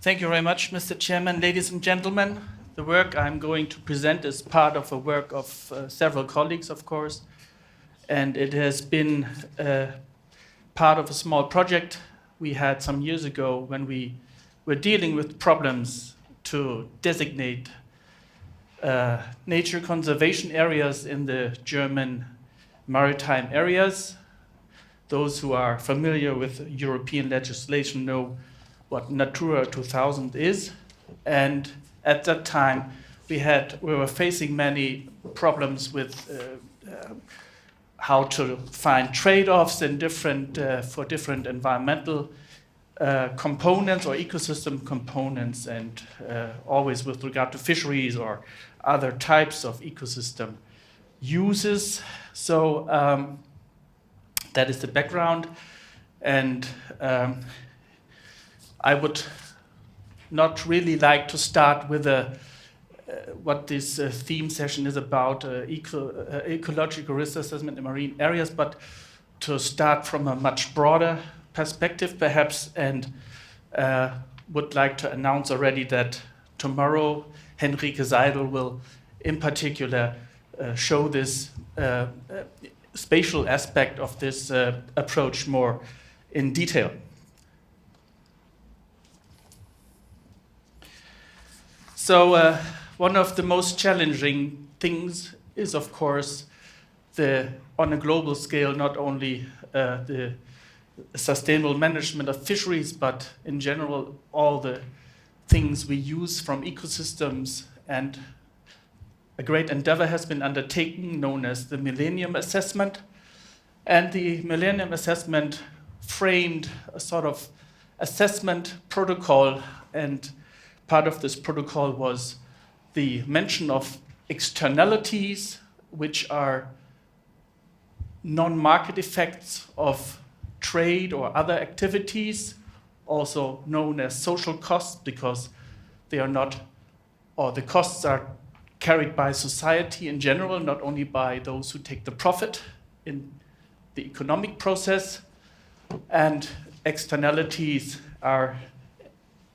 Thank you very much, Mr. Chairman. Ladies and gentlemen, the work I'm going to present is part of a work of several colleagues, of course, and it has been part of a small project we had some years ago when we were dealing with problems to designate nature conservation areas in the German maritime areas. Those who are familiar with European legislation know what Natura 2000 is. And at that time, we were facing many problems with how to find trade-offs in for different environmental components or ecosystem components, and always with regard to fisheries or other types of ecosystem uses. So that is the background, and I would not really like to start with what this theme session is about, ecological risk assessment in marine areas, but to start from a much broader perspective perhaps, and would like to announce already that tomorrow Henrike Seidel will in particular show this spatial aspect of this approach more in detail. So one of the most challenging things is, of course, on a global scale, not only the sustainable management of fisheries, but in general, all the things we use from ecosystems. And a great endeavor has been undertaken, known as the Millennium Assessment. And the Millennium Assessment framed a sort of assessment protocol, and part of this protocol was the mention of externalities, which are non-market effects of trade or other activities, also known as social costs, because they are not, or the costs are carried by society in general, not only by those who take the profit in the economic process. And externalities are,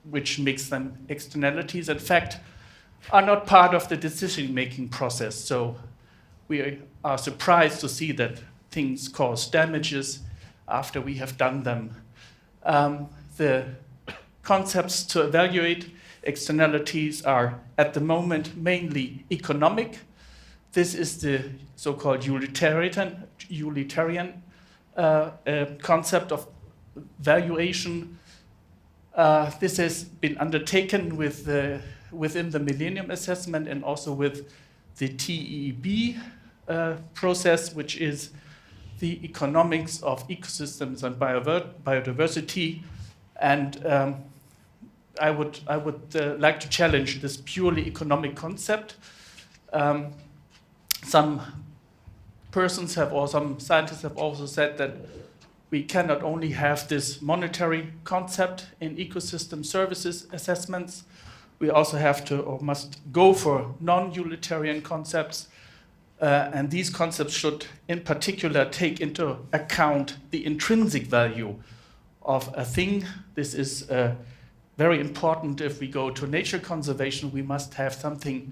which makes them externalities, in fact, are not part of the decision-making process. So we are surprised to see that things cause damages after we have done them. The concepts to evaluate externalities are, at the moment, mainly economic. This is the so-called utilitarian concept of valuation. This has been undertaken within the Millennium Assessment and also with the TEB process, which is the economics of ecosystems and biodiversity. And I would like to challenge this purely economic concept. Some persons have, or some scientists have also said that we cannot only have this monetary concept in ecosystem services assessments, we also have to, or must go for non-utilitarian concepts. And these concepts should in particular take into account the intrinsic value of a thing. This is very important. If we go to nature conservation, we must have something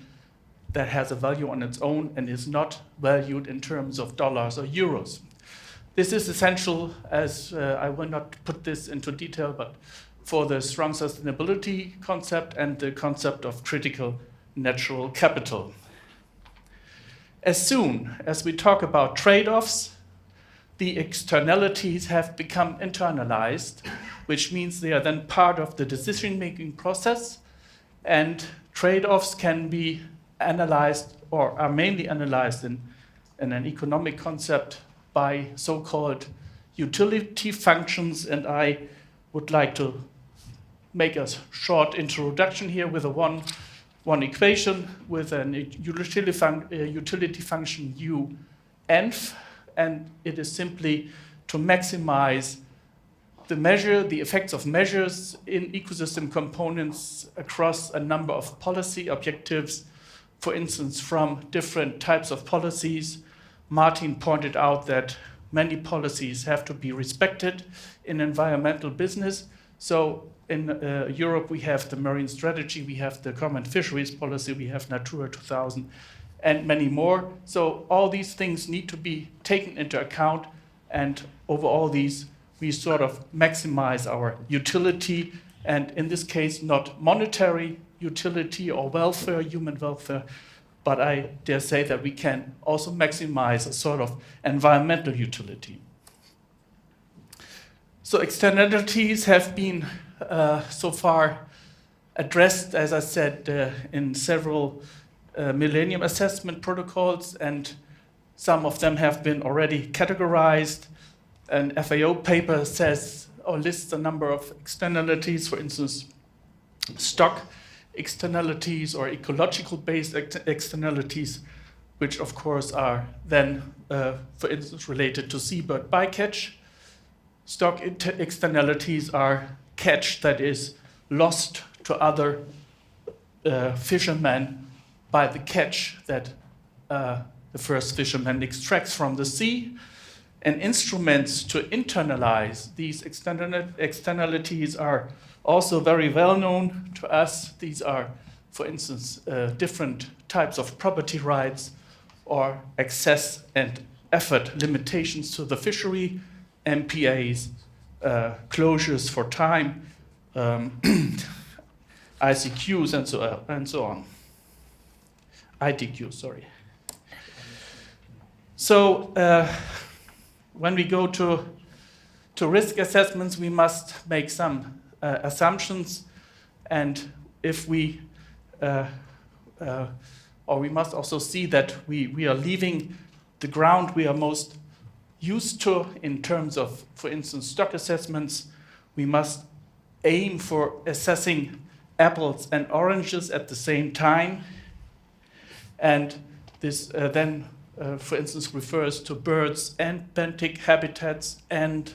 that has a value on its own and is not valued in terms of dollars or euros. This is essential, as I will not put this into detail, but for the strong sustainability concept and the concept of critical natural capital. As soon as we talk about trade-offs, the externalities have become internalized, which means they are then part of the decision-making process, and trade-offs can be analyzed, or are mainly analyzed in an economic concept by so-called utility functions. And I would like to make a short introduction here with one equation with a utility function U-env, and it is simply to maximize the effects of measures in ecosystem components across a number of policy objectives, for instance, from different types of policies. Martin pointed out that many policies have to be respected in environmental business. So in Europe, we have the marine strategy, we have the common fisheries policy, we have Natura 2000, and many more. So all these things need to be taken into account, and over all these, we sort of maximize our utility, and in this case, not monetary utility or welfare, human welfare, but I dare say that we can also maximize a sort of environmental utility. So externalities have been so far addressed, as I said, in several Millennium Assessment protocols, and some of them have been already categorized. An FAO paper says or lists a number of externalities, for instance, stock externalities or ecological-based externalities, which of course are then, for instance, related to seabird bycatch. Stock externalities are catch that is lost to other fishermen by the catch that the first fisherman extracts from the sea. And instruments to internalize these externalities are also very well known to us. These are, for instance, different types of property rights or access and effort limitations to the fishery, MPAs, closures for time, ICQs, and so on. ITQs, sorry. So when we go to risk assessments, we must make some assumptions, and if we or we must also see that we are leaving the ground we are most used to in terms of, for instance, stock assessments. We must aim for assessing apples and oranges at the same time, and this then for instance, refers to birds and benthic habitats and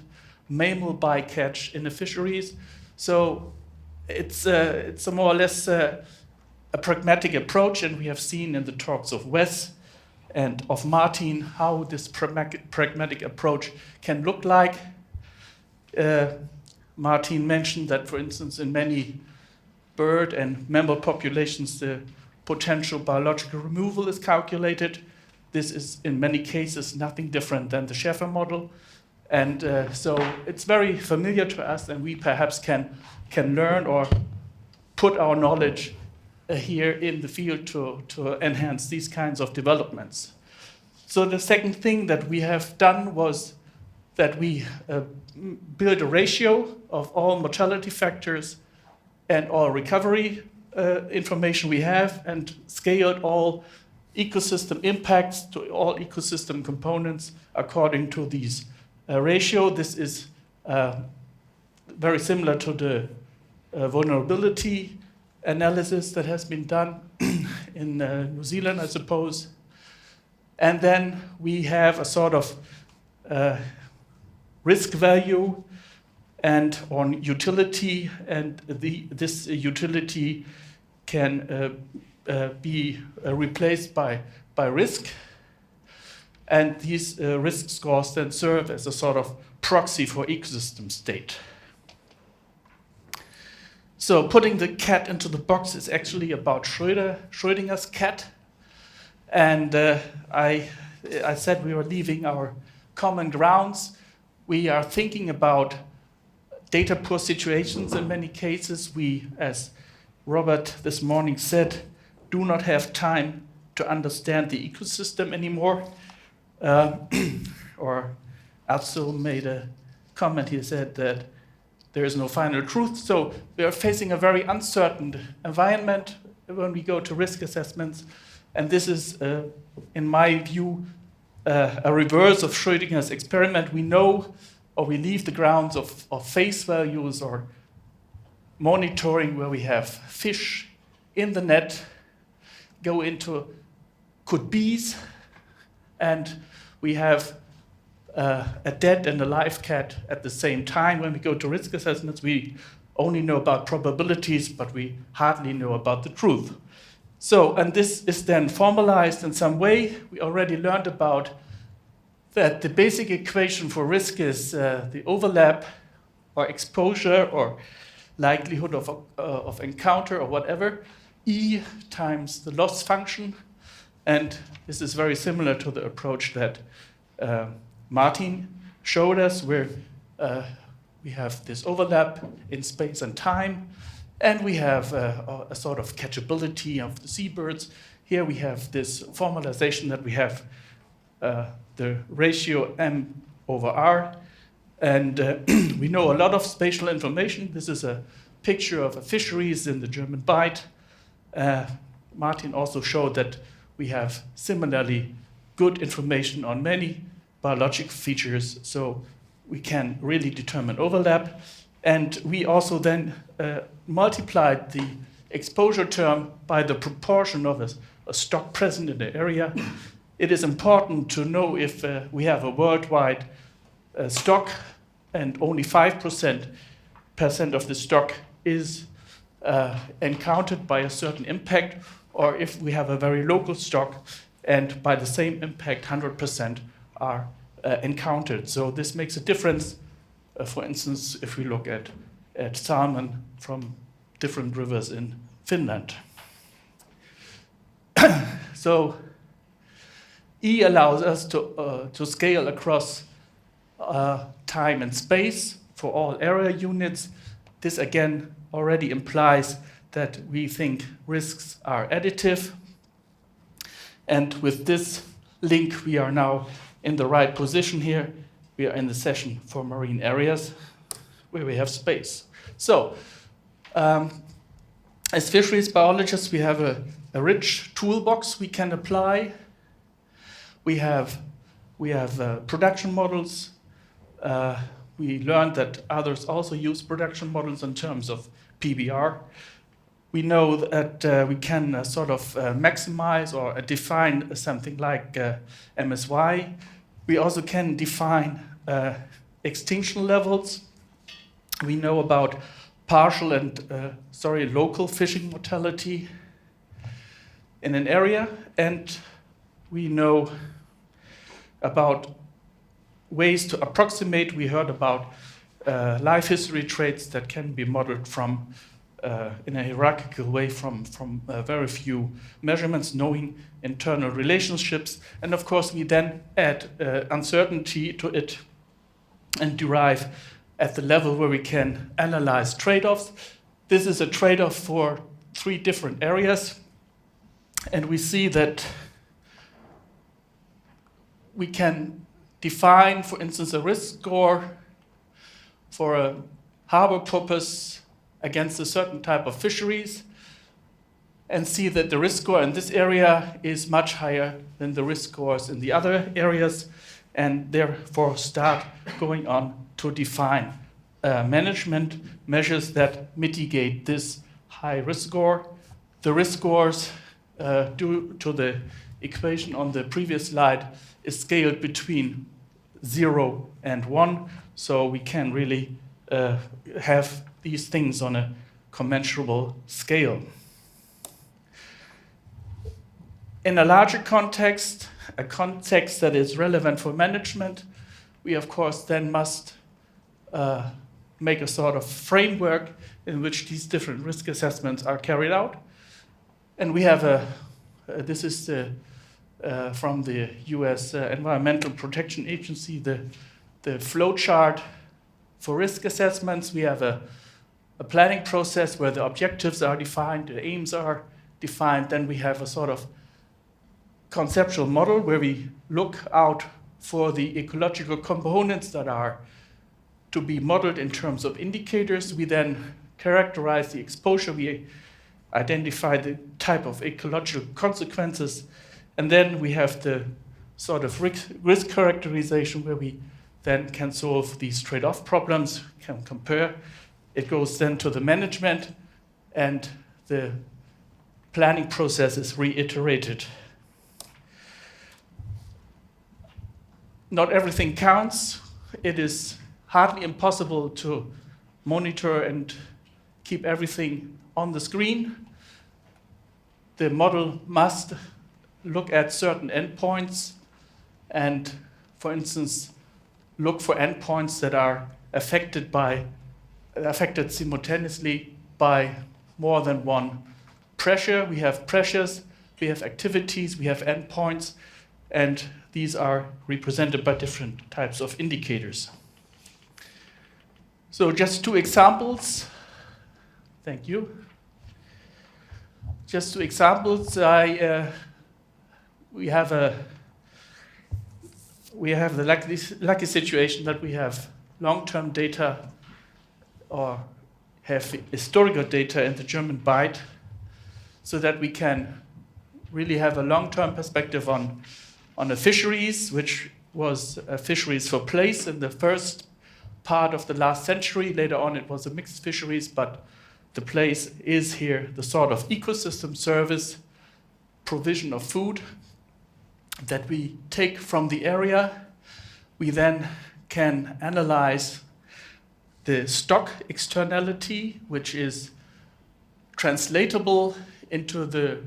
mammal bycatch in the fisheries. So it's a more or less a pragmatic approach, and we have seen in the talks of Wes and of Martin how this pragmatic approach can look like. Martin mentioned that, for instance, in many bird and mammal populations, the potential biological removal is calculated. This is, in many cases, nothing different than the Schäfer model. And so it's very familiar to us, and we perhaps can learn or put our knowledge here in the field to enhance these kinds of developments. So the second thing that we have done was that we build a ratio of all mortality factors and all recovery information we have, and scaled all ecosystem impacts to all ecosystem components according to these ratio. This is very similar to the vulnerability analysis that has been done in New Zealand, I suppose. And then we have a sort of risk value and on utility, and this utility can be replaced by risk, and these risk scores then serve as a sort of proxy for ecosystem state. So putting the cat into the box is actually about Schrödinger's cat, and I said we were leaving our common grounds. We are thinking about data poor situations in many cases. We, as Robert this morning said, do not have time to understand the ecosystem anymore. Or also made a comment, he said that there is no final truth. So we are facing a very uncertain environment when we go to risk assessments. And this is, in my view, a reverse of Schrödinger's experiment. We know, or we leave the grounds of face values or monitoring where we have fish in the net go into could be's, and we have a dead and a live cat at the same time. When we go to risk assessments, we only know about probabilities, but we hardly know about the truth. So, and this is then formalized in some way. We already learned about that the basic equation for risk is the overlap or exposure or likelihood of encounter or whatever, E times the loss function. And this is very similar to the approach that Martin showed us, where we have this overlap in space and time, and we have a sort of catchability of the seabirds. Here we have this formalization that we have the ratio m over r, and we know a lot of spatial information. This is a picture of a fisheries in the German Bight. Martin also showed that we have similarly good information on many biological features, so we can really determine overlap. And we also then multiplied the exposure term by the proportion of a stock present in the area. It is important to know if we have a worldwide stock and only 5% of the stock is encountered by a certain impact, or if we have a very local stock and by the same impact 100% are encountered. So this makes a difference, for instance, if we look at salmon from different rivers in Finland. So E allows us to scale across time and space for all area units. This again already implies that we think risks are additive. And with this link, we are now in the right position here. We are in the session for marine areas where we have space. So, as fisheries biologists, we have a rich toolbox we can apply. We have production models. We learned that others also use production models in terms of PBR. We know that we can sort of maximize or define something like MSY. We also can define extinction levels. We know about partial and local fishing mortality in an area, and we know about ways to approximate. We heard about life history traits that can be modeled from in a hierarchical way from very few measurements, knowing internal relationships. And of course, we then add uncertainty to it and derive at the level where we can analyze trade-offs. This is a trade-off for 3 different areas. And we see that we can define, for instance, a risk score for a harbor purpose against a certain type of fisheries, and see that the risk score in this area is much higher than the risk scores in the other areas, and therefore start going on to define management measures that mitigate this high risk score. The risk scores, due to the equation on the previous slide, is scaled between 0 and 1, so we can really have these things on a commensurable scale. In a larger context, a context that is relevant for management, we of course then must make a sort of framework in which these different risk assessments are carried out. And we have this is from the US Environmental Protection Agency, the flow chart for risk assessments. We have a planning process where the objectives are defined, the aims are defined. Then we have a sort of conceptual model where we look out for the ecological components that are to be modeled in terms of indicators. We then characterize the exposure. We identify the type of ecological consequences. And then we have the sort of risk characterization where we then can solve these trade-off problems, can compare. It goes then to the management, and the planning process is reiterated. Not everything counts. It is hardly impossible to monitor and keep everything on the screen. The model must look at certain endpoints and, for instance, look for endpoints that are affected by affected simultaneously by more than one pressure. We have pressures, we have activities, we have endpoints, and these are represented by different types of indicators. So just two examples. Thank you. Just two examples. We have the lucky situation that we have long-term data or have historical data in the German Bight, so that we can really have a long-term perspective on the fisheries, which was fisheries for place in the first part of the last century. Later on it was a mixed fisheries, but the place is here the sort of ecosystem service, provision of food that we take from the area. We then can analyze the stock externality, which is translatable into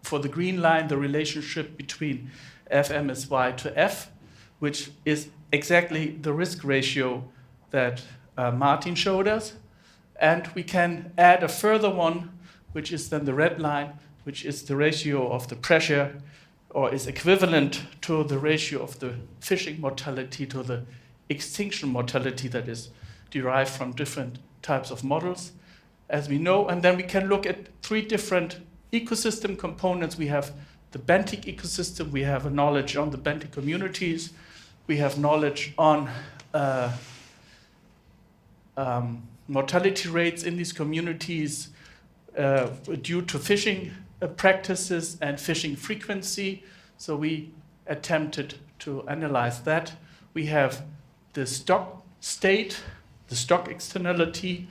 for the green line, the relationship between FMSY to F, which is exactly the risk ratio that Martin showed us. And we can add a further one, which is then the red line, which is the ratio of the pressure, or is equivalent to the ratio of the fishing mortality to the extinction mortality that is derived from different types of models, as we know. And then we can look at three different ecosystem components. We have the benthic ecosystem, we have a knowledge on the benthic communities, we have knowledge on mortality rates in these communities due to fishing practices and fishing frequency. So we attempted to analyze that. We have the stock state, the stock externality,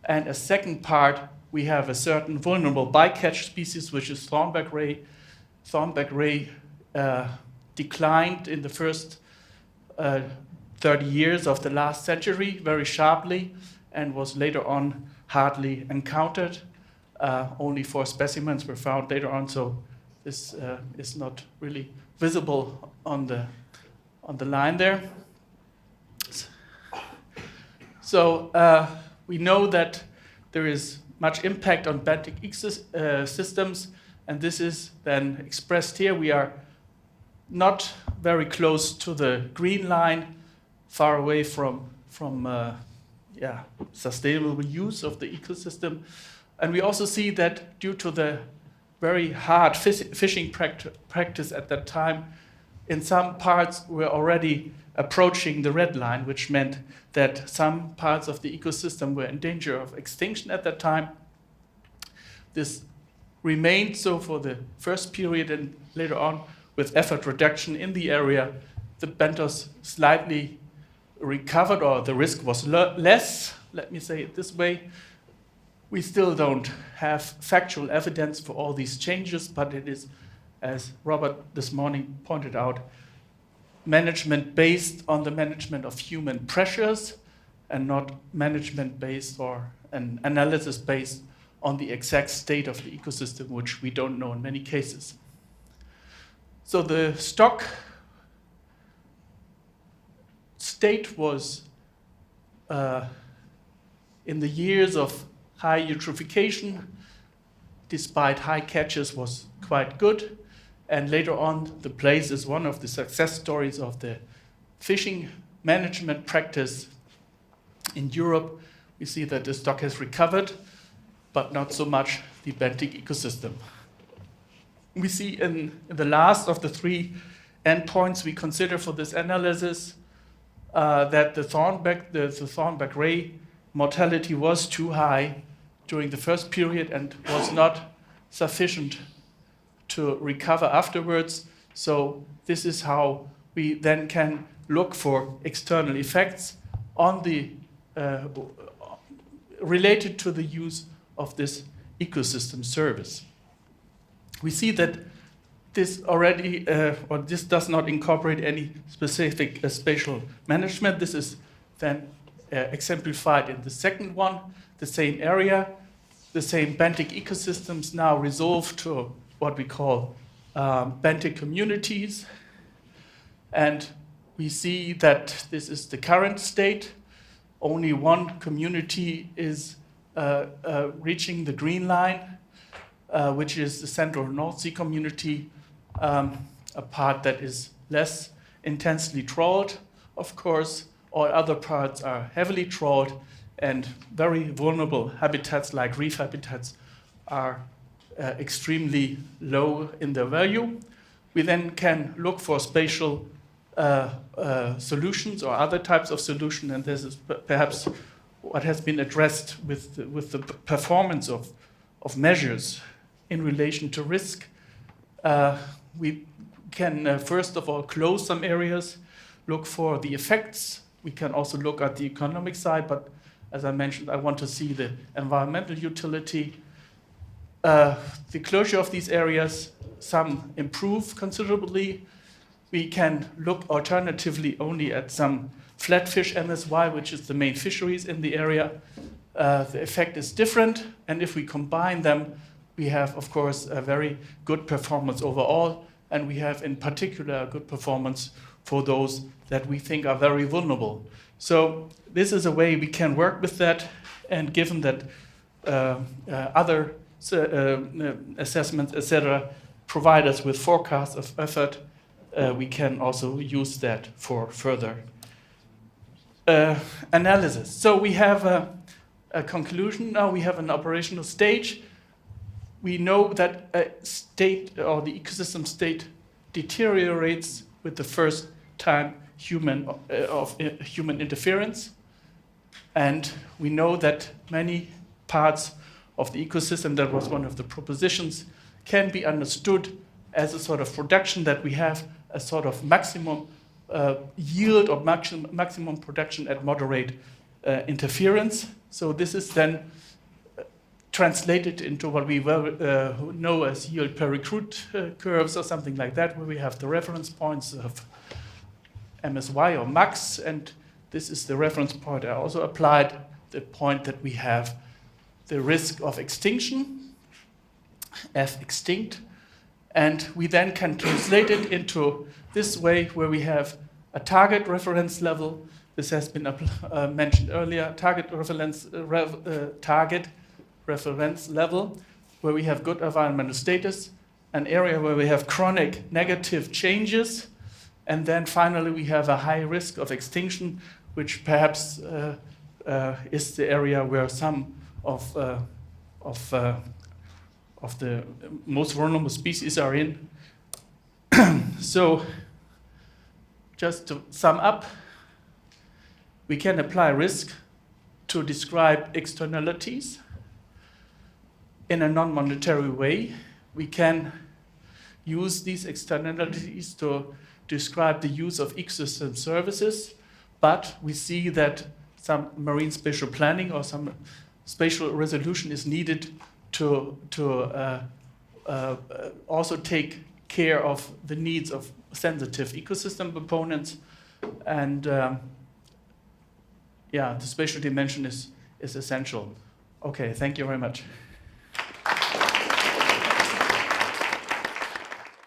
and a second part, we have a certain vulnerable bycatch species, which is thornback ray. Thornback ray declined in the first 30 years of the last century very sharply, and was later on hardly encountered. Only 4 specimens were found later on, so this is not really visible on the line there. So we know that there is much impact on benthic systems, and this is then expressed here. We are not very close to the green line, far away from sustainable use of the ecosystem. And we also see that due to the very hard fishing practice at that time, in some parts we're already approaching the red line, which meant that some parts of the ecosystem were in danger of extinction at that time. This remained so for the first period, and later on, with effort reduction in the area, the benthos slightly recovered, or the risk was less, let me say it this way. We still don't have factual evidence for all these changes, but it is, as Robert this morning pointed out, management based on the management of human pressures, and not management based or an analysis based on the exact state of the ecosystem, which we don't know in many cases. So the stock state was, in the years of high eutrophication, despite high catches, was quite good. And later on, the place is one of the success stories of the fishing management practice in Europe. We see that the stock has recovered, but not so much the benthic ecosystem. We see in the last of the 3 endpoints we consider for this analysis that the thornback ray mortality was too high during the first period and was not sufficient to recover afterwards. So this is how we then can look for external effects on the related to the use of this ecosystem service. We see that this already, or this does not incorporate any specific spatial management. This is then exemplified in the second one, the same area, the same benthic ecosystems now resolved to what we call benthic communities. And we see that this is the current state. only one community is reaching the green line, which is the Central North Sea community, a part that is less intensely trawled, of course. All other parts are heavily trawled, and very vulnerable habitats like reef habitats are extremely low in their value. We then can look for spatial solutions or other types of solution, and this is perhaps what has been addressed with the performance of measures in relation to risk. We can first of all close some areas, look for the effects. We can also look at the economic side, but as I mentioned, I want to see the environmental utility. The closure of these areas, some improve considerably. We can look alternatively only at some flatfish MSY, which is the main fisheries in the area. The effect is different, and if we combine them, we have, of course, a very good performance overall, and we have in particular a good performance for those that we think are very vulnerable. So this is a way we can work with that, and given that other assessments, etc., provide us with forecasts of effort, we can also use that for further analysis. So we have a conclusion now, we have an operational stage. We know that a state or the ecosystem state deteriorates with the first time human interference. And we know that many parts of the ecosystem, that was one of the propositions, can be understood as a sort of production, that we have a sort of maximum yield or maximum production at moderate interference. So this is then translated into what we know as yield per recruit curves or something like that, where we have the reference points of MSY or max, and this is the reference point. I also applied the point that we have the risk of extinction, F extinct, and we then can translate it into this way, where we have a target reference level. This has been mentioned earlier. Target reference level, where we have good environmental status, an area where we have chronic negative changes, and then finally we have a high risk of extinction, which perhaps is the area where some of the most vulnerable species are in. So, just to sum up, we can apply risk to describe externalities in a non-monetary way. We can use these externalities to describe the use of ecosystem services, but we see that some marine spatial planning or some spatial resolution is needed to also take care of the needs of sensitive ecosystem components. And the spatial dimension is essential. Okay, thank you very much.